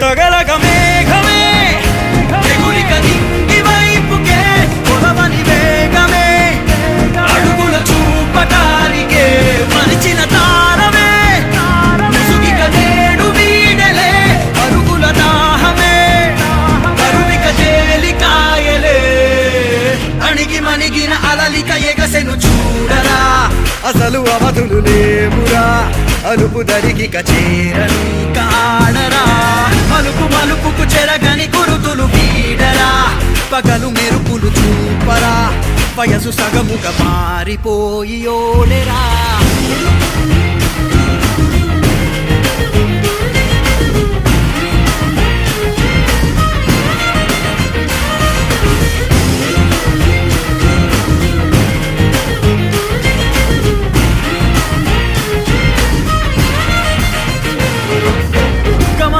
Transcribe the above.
తగలగ మేఘమే ఎగురిక నింగి వైపుకే కొలవని వేగమే అడుగుల చూపటానికే మరిచిన తారమే ముసుగిక నేడు వీడలే అరుగుల దాహమే కరువిక తేలికాయలే అణిగి మణిగిన అలలిక ఎగసెను చూడరా అసలు అవధులు లేవురా అలుపు దరికి చేరని కాడరా మలుపు మలుపుకు చెరగని గురుతులు వీడరా పగలు మెరుపులు చూపరా వయసు సగముగా మారిపోయి ఓడెరా